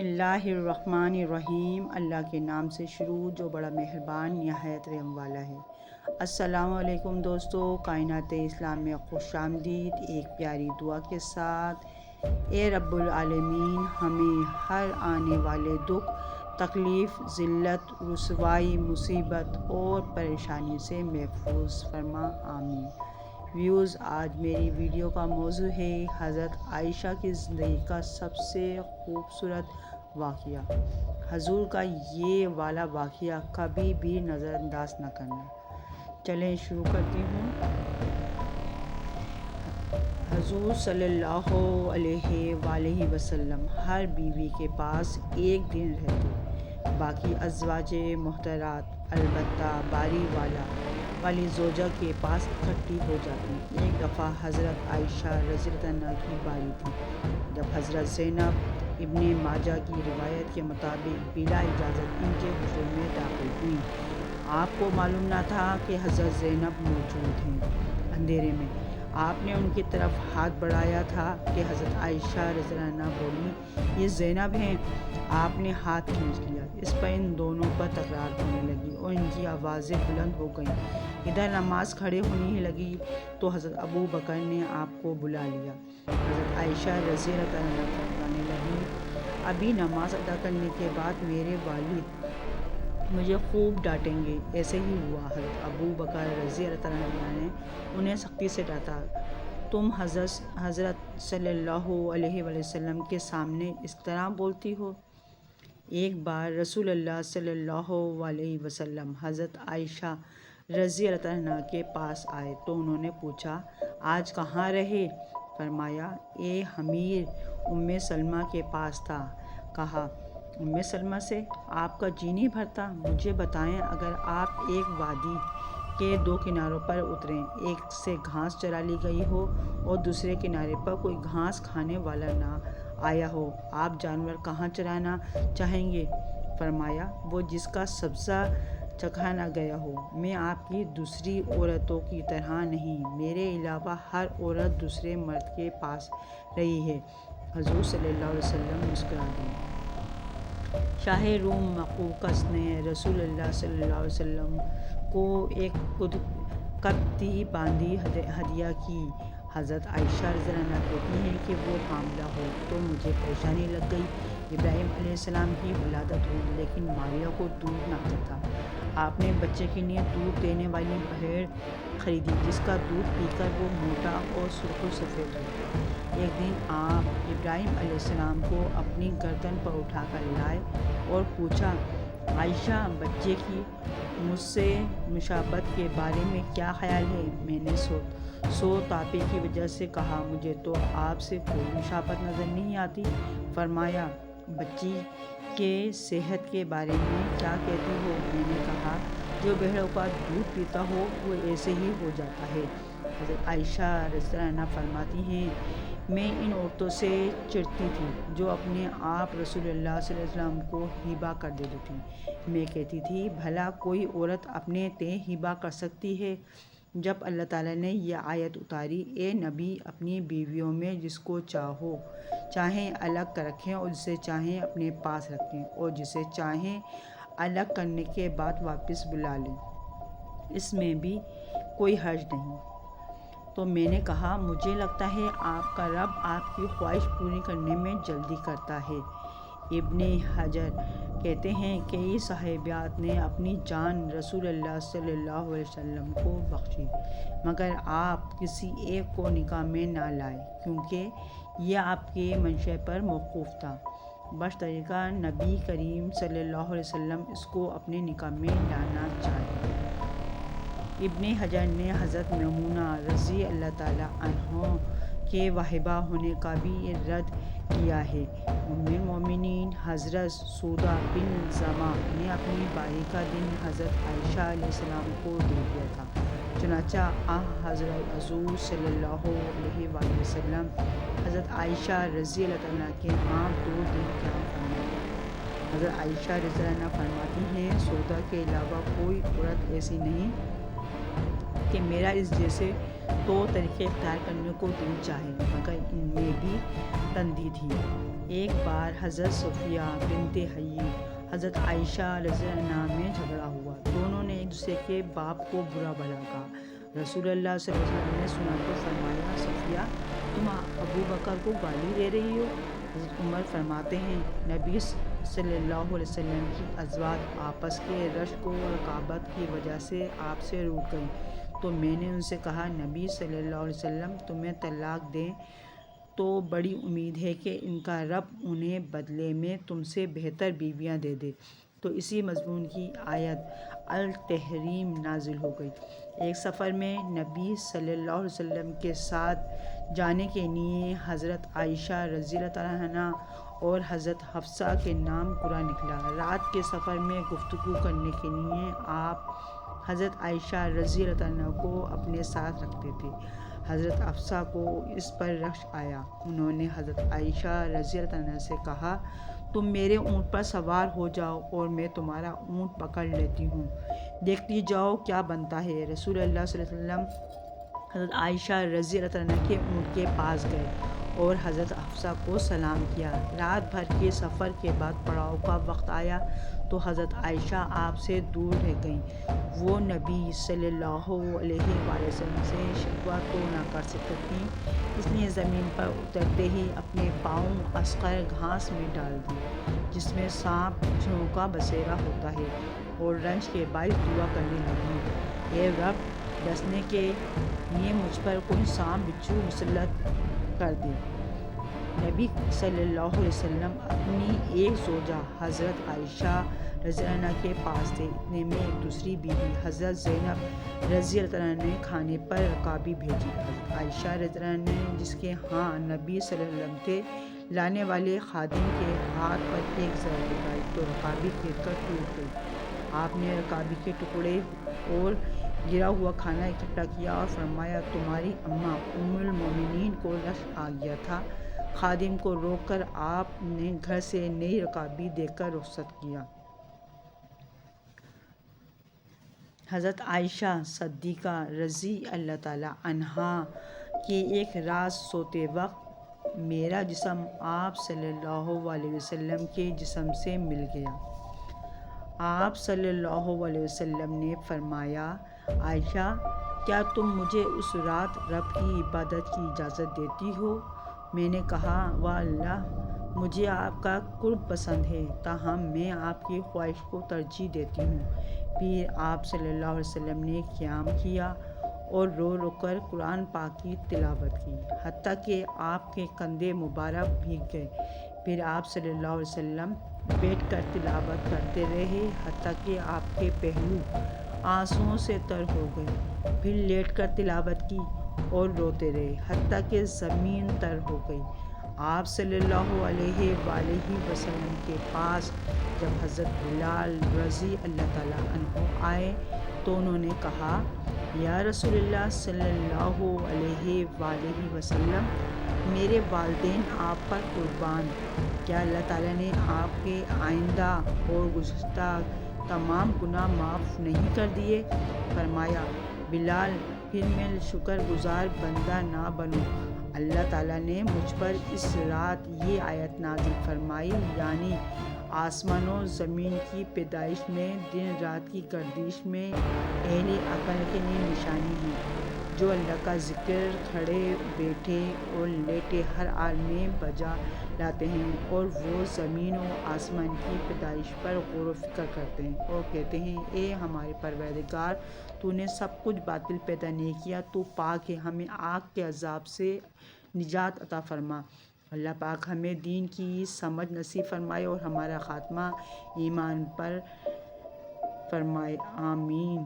اللہ الرحمن الرحیم۔ اللہ کے نام سے شروع جو بڑا مہربان نہایت رحم والا ہے۔ السلام علیکم دوستو، کائنات اسلام میں خوش آمدید۔ ایک پیاری دعا کے ساتھ، اے رب العالمین ہمیں ہر آنے والے دکھ، تکلیف، ذلت، رسوائی، مصیبت اور پریشانی سے محفوظ فرما، آمین۔ ویوز، آج میری ویڈیو کا موضوع ہے حضرت عائشہ کی زندگی کا سب سے خوبصورت واقعہ۔ حضور کا یہ والا واقعہ کبھی بھی نظر انداز نہ کرنا۔ چلیں شروع کرتی ہوں۔ حضور صلی اللہ علیہ وآلہ وسلم ہر بیوی کے پاس ایک دن رہتے، باقی ازواج محترمات البتہ باری والی زوجہ کے پاس اکٹھی ہو جاتی۔ ایک دفعہ حضرت عائشہ رضی اللہ عنہا کی باری تھی، جب حضرت زینب ابن ماجہ کی روایت کے مطابق بلا اجازت ان کے حجرے میں داخل ہوئیں۔ آپ کو معلوم نہ تھا کہ حضرت زینب موجود ہیں۔ اندھیرے میں آپ نے ان کی طرف ہاتھ بڑھایا تھا کہ حضرت عائشہ رضی اللہ عنہا بولی، یہ زینب ہیں۔ آپ نے ہاتھ کھینچ لیا، اس پر ان دونوں پر تکرار ہونے لگی اور ان کی آوازیں بلند ہو گئیں۔ ادھر نماز کھڑے ہونے ہی لگی تو حضرت ابو بکر نے آپ کو بلا لیا۔ حضرت عائشہ رضی اللہ عنہا فرمانے لگیں، ابھی نماز ادا کرنے کے بعد میرے والد مجھے خوب ڈانٹیں گے۔ ایسے ہی ہوا، حضرت ابو بکر رضی اللہ عنہ نے انہیں سختی سے ڈانٹا، تم حضرت صلی اللہ علیہ وسلم کے سامنے اس طرح بولتی ہو؟ ایک بار رسول اللہ صلی اللہ علیہ وسلم حضرت عائشہ رضی اللہ عنہا کے پاس آئے تو انہوں نے پوچھا، آج کہاں رہے؟ فرمایا، اے امیر، ام سلمہ کے پاس تھا۔ کہا، ام سلمہ سے آپ کا جی نہیں بھرتا؟ مجھے بتائیں، اگر آپ ایک وادی کے دو کناروں پر اتریں، ایک سے گھاس چرا لی گئی ہو اور دوسرے کنارے پر کوئی گھاس کھانے والا نہ آیا ہو، آپ جانور کہاں چرانا چاہیں گے؟ فرمایا، وہ جس کا سبزہ چکھا نہ گیا ہو۔ میں آپ کی دوسری عورتوں کی طرح نہیں، میرے علاوہ ہر عورت دوسرے مرد کے پاس رہی ہے۔ حضور صلی اللہ علیہ وسلم مسکرا دیے۔ شاہ روم مقوقس نے رسول اللہ صلی اللہ علیہ وسلم کو ایک قبطی باندی ہدیہ کی۔ حضرت عائشہ رضی اللہ عنہا کہتی ہیں کہ وہ حاملہ ہو تو مجھے پریشانی لگ گئی۔ ابراہیم علیہ السلام کی ولادت ہوئی، لیکن ماریہ کو دودھ نہ آتا تھا۔ آپ نے بچے کے لیے دودھ دینے والی بھیڑ خریدی، جس کا دودھ پی کر وہ موٹا اور سرخ و سفید ہو گیا۔ ایک دن آپ ابراہیم علیہ السلام کو اپنی گردن پر اٹھا کر لائے اور پوچھا، عائشہ، بچے کی مجھ سے مشابہت کے بارے میں کیا خیال ہے؟ میں نے تاپے کی وجہ سے کہا، مجھے تو آپ سے کوئی مشابہت نظر نہیں آتی۔ فرمایا، بچی کے صحت کے بارے میں کیا کہتی ہو؟ میں نے کہا، جو بھیڑوں کا دودھ پیتا ہو وہ ایسے ہی ہو جاتا ہے۔ حضرت عائشہ رضی اللہ عنہا فرماتی ہیں، میں ان عورتوں سے چڑھتی تھی جو اپنے آپ رسول اللہ صلی اللہ علیہ وسلم کو ہبہ کر دیتی تھیں۔ میں کہتی تھی، بھلا کوئی عورت اپنے تئیں ہبہ کر سکتی ہے؟ جب اللہ تعالیٰ نے یہ آیت اتاری، اے نبی، اپنی بیویوں میں جس کو چاہیں الگ رکھیں اور جسے چاہیں اپنے پاس رکھیں اور جسے چاہیں الگ کرنے کے بعد واپس بلا لیں، اس میں بھی کوئی حرج نہیں۔ تو میں نے کہا، مجھے لگتا ہے آپ کا رب آپ کی خواہش پوری کرنے میں جلدی کرتا ہے۔ ابن حجر کہتے ہیں، کئی صحابیات نے اپنی جان رسول اللہ صلی اللہ علیہ وسلم کو بخشی، مگر آپ کسی ایک کو نکاح میں نہ لائے، کیونکہ یہ آپ کے منشا پر موقوف تھا۔ بطریقہ نبی کریم صلی اللہ علیہ وسلم اس کو اپنے نکاح میں لانا چاہے۔ ابن حجر نے حضرت میمونہ رضی اللہ تعالیٰ عنہا کے واہبہ ہونے کا بھی رد کیا ہے۔ ام المومنین حضرت سودا بنت زمعہ نے اپنی باری کا دن حضرت عائشہ علیہ السلام کو دے دیا تھا، چنانچہ حضرت حضور صلی اللہ علیہ وآلہ وسلم حضرت عائشہ رضی اللہ عنہا کے ہاں 2 دن قیام فرمائے۔ حضرت عائشہ رضی اللہ عنہا فرماتی ہیں، سودا کے علاوہ کوئی عورت ایسی نہیں کہ میرا اس جیسے طور طریقے اختیار کرنے کو دل چاہے، مگر ان میں بھی تندی تھی۔ ایک بار حضرت صفیہ بنت حیی حضرت عائشہ رضی اللہ عنہا میں جھگڑا ہوا۔ دونوں نے ایک دوسرے کے باپ کو برا بھلا کہا۔ رسول اللہ صلی اللہ علیہ وسلم نے سنا تو فرمایا، صفیہ تم ابو بکر کو گالی دے رہی ہو؟ حضرت عمر فرماتے ہیں، نبی صلی اللہ علیہ وسلم کی ازواج آپس کے رشک و رقابت کی وجہ سے آپ سے روٹھ گئیں تو میں نے ان سے کہا، نبی صلی اللہ علیہ وسلم تمہیں طلاق دیں تو بڑی امید ہے کہ ان کا رب انہیں بدلے میں تم سے بہتر بیویاں دے دے۔ تو اسی مضمون کی آیت التحریم نازل ہو گئی۔ ایک سفر میں نبی صلی اللہ علیہ وسلم کے ساتھ جانے کے لیے حضرت عائشہ رضی اللہ تعالیٰ عنہا اور حضرت حفصہ کے نام قرآن نکلا۔ رات کے سفر میں گفتگو کرنے کے لیے آپ حضرت عائشہ رضی اللہ تعالیٰ عنہا کو اپنے ساتھ رکھتے تھے۔ حضرت حفصہ کو اس پر رشک آیا۔ انہوں نے حضرت عائشہ رضی اللہ عنہا سے کہا، تم میرے اونٹ پر سوار ہو جاؤ اور میں تمہارا اونٹ پکڑ لیتی ہوں، دیکھتی جاؤ کیا بنتا ہے۔ رسول اللہ صلی اللہ علیہ وسلم حضرت عائشہ رضی اللہ عنہا کے اونٹ کے پاس گئے اور حضرت حفصہ کو سلام کیا۔ رات بھر کے سفر کے بعد پڑاؤ کا وقت آیا تو حضرت عائشہ آپ سے دور رہ گئیں۔ وہ نبی صلی اللہ علیہ وآلہ وسلم سے شکوہ تو نہ کر سکتی تھیں، اس لیے زمین پر اترتے ہی اپنے پاؤں اصغر گھاس میں ڈال دیے جس میں سانپ بچھوؤں کا بسیرا ہوتا ہے، اور رنج کے باعث دعا کرنے لگیں، اے رب ڈسنے کے لیے مجھ پر کوئی سانپ بچھو مسلط کر دے۔ نبی صلی اللہ علیہ وسلم اپنی ایک زوجہ حضرت عائشہ رضی اللہ عنہا کے پاس تھے۔ اتنے میں ایک دوسری بیوی حضرت زینب رضی اللہ عنہا نے کھانے پر رکابی بھیجی۔ حضرت عائشہ رضی اللہ عنہا نے جس کے ہاں نبی صلی اللہ علیہ وسلم تھے، لانے والے خادم کے ہاتھ پر ایک ضرب لگائی تو رکابی گر کر ٹوٹ گئی۔ آپ نے رکابی کے ٹکڑے اور گرا ہوا کھانا اکٹھا کیا اور فرمایا، تمہاری اماں ام المومنین کو رشک آ گیا تھا۔ خادم کو روک کر آپ نے گھر سے نئی رکابی دے کر رخصت کیا۔ حضرت عائشہ صدیقہ رضی اللہ تعالیٰ عنہا کی ایک رات سوتے وقت میرا جسم آپ صلی اللہ علیہ وسلم کے جسم سے مل گیا۔ آپ صلی اللہ علیہ وسلم نے فرمایا، عائشہ کیا تم مجھے اس رات رب کی عبادت کی اجازت دیتی ہو؟ میں نے کہا، واللہ مجھے آپ کا قرب پسند ہے، تاہم میں آپ کی خواہش کو ترجیح دیتی ہوں۔ پھر آپ صلی اللہ علیہ وسلم نے قیام کیا اور رو رو کر قرآن پاک کی تلاوت کی، حتیٰ کہ آپ کے کندھے مبارک بھیگ گئے۔ پھر آپ صلی اللہ علیہ وسلم بیٹھ کر تلاوت کرتے رہے حتیٰ کہ آپ کے پہلو آنسوؤں سے تر ہو گئے۔ پھر لیٹ کر تلاوت کی اور روتے رہے حتیٰ کہ زمین تر ہو گئی۔ آپ صلی اللہ علیہ وآلہ وسلم کے پاس جب حضرت بلال رضی اللہ تعالیٰ عنہ آئے تو انہوں نے کہا، یا رسول اللہ صلی اللہ علیہ وآلہ وسلم، میرے والدین آپ پر قربان، کیا اللہ تعالیٰ نے آپ کے آئندہ اور گزشتہ تمام گناہ معاف نہیں کر دیے؟ فرمایا، بلال پھر میں شکر گزار بندہ نہ بنوں۔ اللہ تعالیٰ نے مجھ پر اس رات یہ آیت نازل فرمائی، یعنی آسمان و زمین کی پیدائش میں دن رات کی گردش میں اہل عقل کے لیے نشانی ہے، جو اللہ کا ذکر کھڑے بیٹھے اور لیٹے ہر حال میں بجا لاتے ہیں، اور وہ زمین و آسمان کی پیدائش پر غور و فکر کرتے ہیں اور کہتے ہیں، اے ہمارے پروردگار، تو نے سب کچھ باطل پیدا نہیں کیا، تو پاک ہے، ہمیں آگ کے عذاب سے نجات عطا فرما۔ اللہ پاک ہمیں دین کی سمجھ نصیب فرمائے اور ہمارا خاتمہ ایمان پر فرمائے، آمین۔